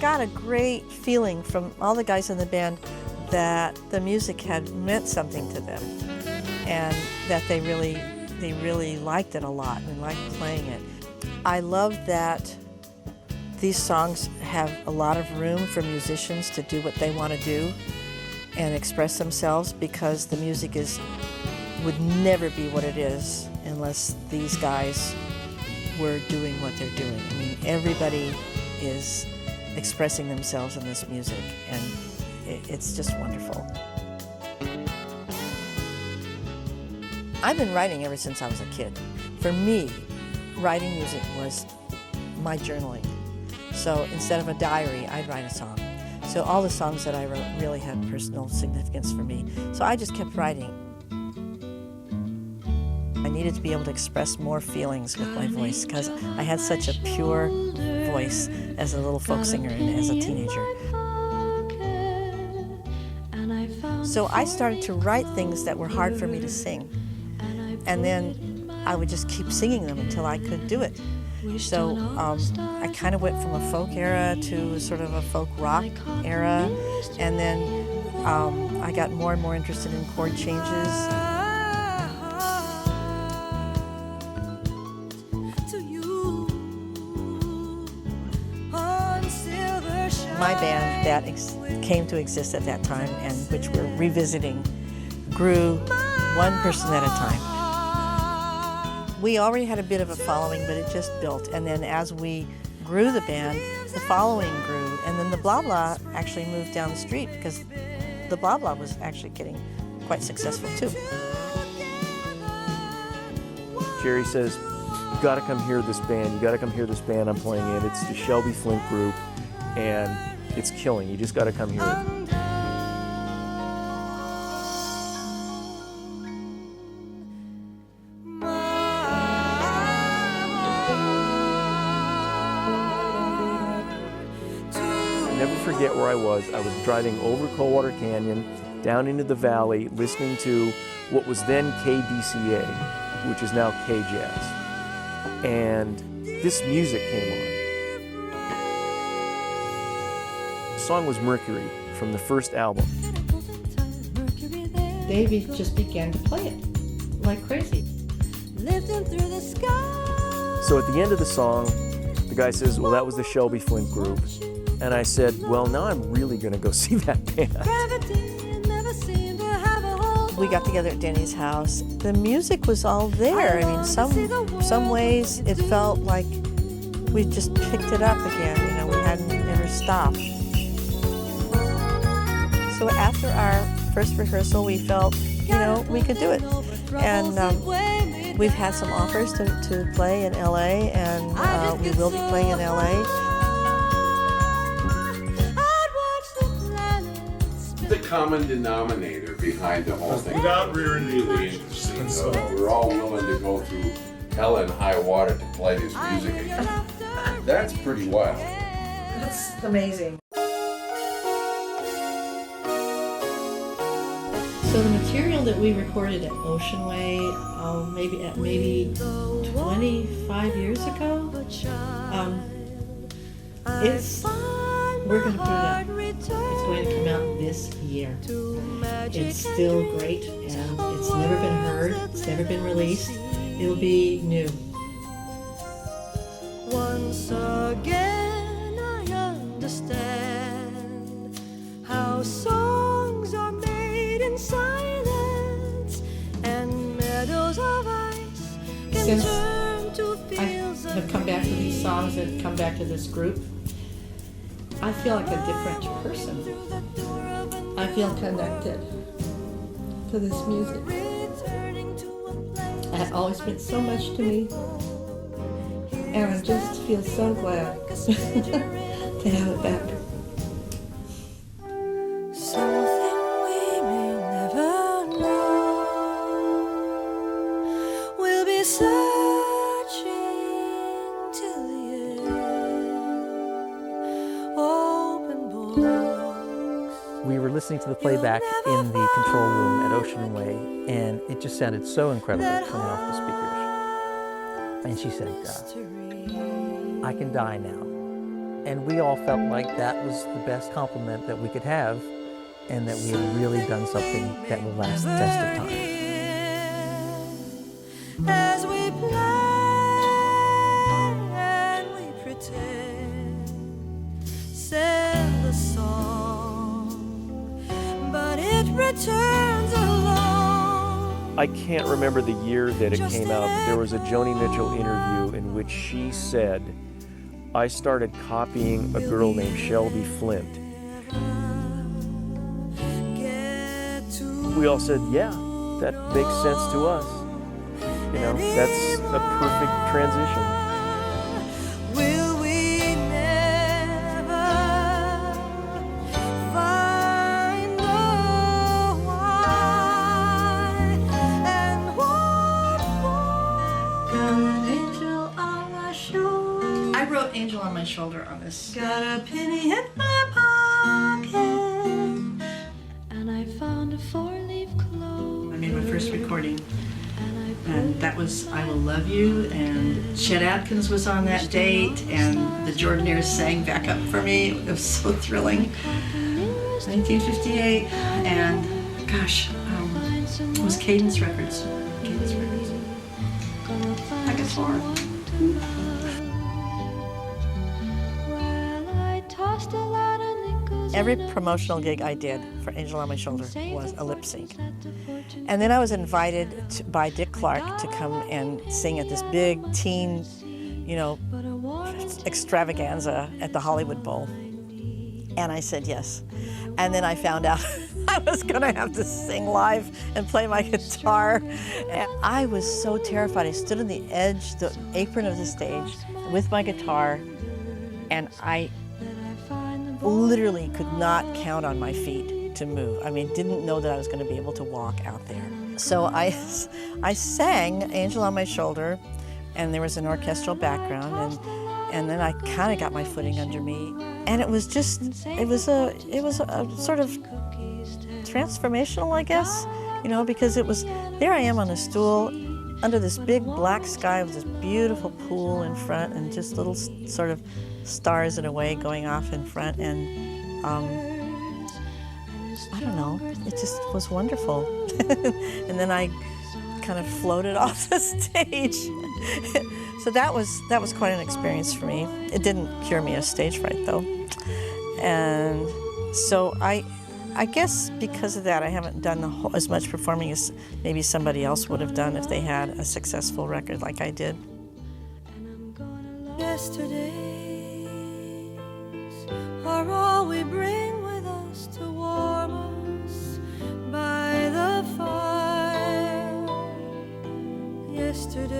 got a great feeling from all the guys in the band that the music had meant something to them, and that they really liked it a lot and liked playing it. I love that these songs have a lot of room for musicians to do what they want to do and express themselves, because the music would never be what it is unless these guys were doing what they're doing. I mean, everybody is expressing themselves in this music, and it's just wonderful. I've been writing ever since I was a kid. For me, writing music was my journaling. So instead of a diary, I'd write a song. So all the songs that I wrote really had personal significance for me. So I just kept writing. I needed to be able to express more feelings with my voice, because I had such a pure voice as a little folk singer and as a teenager. So I started to write things that were hard for me to sing. And then I would just keep singing them until I could do it. So I kind of went from a folk era to sort of a folk rock era, and then I got more and more interested in chord changes. My band that came to exist at that time, and which we're revisiting, grew one person at a time. We already had a bit of a following, but it just built. And then as we grew the band, the following grew. And then the Blah Blah actually moved down the street, because the Blah Blah was actually getting quite successful too. Jerry says, you gotta come hear this band. You gotta come hear this band I'm playing in. It's the Shelby Flint group, and it's killing. You just gotta come hear it. Forget where I was. I was driving over Coldwater Canyon, down into the valley, listening to what was then KDCA, which is now K-Jazz. And this music came on. The song was Mercury from the first album. Davey just began to play it like crazy. So at the end of the song, the guy says, well, that was the Shelby Flint group. And I said, well, now I'm really going to go see that band. We got together at Denny's house. The music was all there. I mean, some ways it felt like we just picked it up again. You know, we hadn't ever stopped. So after our first rehearsal, we felt, you know, we could do it. And we've had some offers to play in LA, and we will be playing in LA. The common denominator behind the whole thing. Without rearing really interesting. So we're all willing to go through hell and high water to play this music again. That's pretty wild. That's amazing. So the material that we recorded at Ocean Way, maybe 25 years ago, we're going to put it out. It's going to come out this year. It's still great, and it's never been heard. It's never been released. It'll be new. Once again, I understand how songs are made in silence, and meadows of ice can turn to fields. I have come back to these songs and come back to this group. I feel like a different person. I feel connected to this music. It has always meant so much to me, and I just feel so glad to have it back. Something we may never know. We'll be searching till the We were listening to the playback in the control room at Ocean Way, and it just sounded so incredible coming off the speakers. And she said, I can die now, And we all felt like that was the best compliment that we could have, and that we had really done something that will last the test of time. As we play and we pretend, send the song, but it returns alone. I can't remember the year that it came out, but there was a Joni Mitchell interview in which she said, I started copying a girl named Shelby Flint. We all said, yeah, that makes sense to us. You know, that's a perfect transition. Will we never find the why and what for? Got an angel on my shoulder. I wrote Angel on My Shoulder on this. Got a penny in my pocket, and I found a four-leaf clover. I made my first recording, and that was I Will Love You, and Chet Atkins was on that date, and the Jordanaires sang back up for me. It was so thrilling. 1958, and gosh, it was Cadence Records. Cadence Records. I guitar. Every promotional gig I did for Angel on My Shoulder was a lip sync. And then I was invited by Dick Clark to come and sing at this big teen, extravaganza at the Hollywood Bowl. And I said yes. And then I found out I was gonna have to sing live and play my guitar. And I was so terrified. I stood on the edge, the apron of the stage with my guitar, and I literally could not count on my feet to move. I mean, didn't know that I was going to be able to walk out there. So I sang Angel on My Shoulder, and there was an orchestral background, and then I kind of got my footing under me, and it was a sort of transformational, I guess, because there I am on a stool under this big black sky with this beautiful pool in front and just little sort of stars in a way going off in front, and I don't know, it just was wonderful. And then I kind of floated off the stage. So that was quite an experience for me. It didn't cure me of stage fright though. And so I guess because of that I haven't done as much performing as maybe somebody else would have done if they had a successful record like I did. Yesterdays are all we bring with us to warm us by the fire. Yesterdays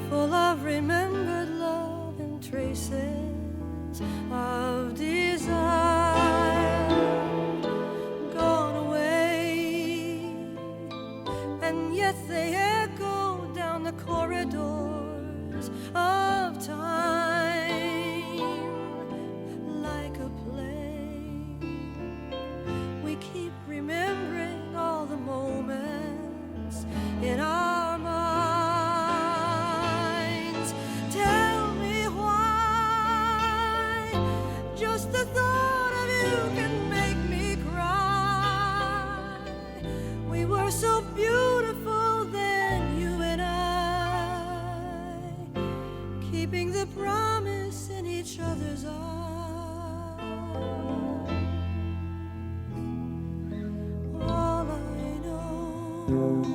full of remembered love and traces of desire, gone away, and yet they echo down the corridors of time like a play. We keep remembering all the moments in our minds. Tell me why just the thought of you can make me cry. We were so beautiful then, you and I, keeping the promise in each other's eyes. All I know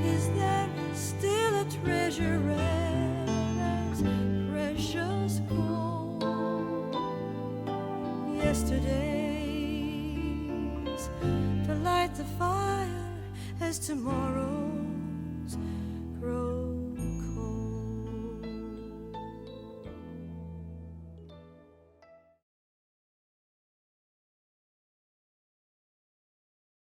is there is still a treasure as precious gold. Yesterdays to light the fire as tomorrow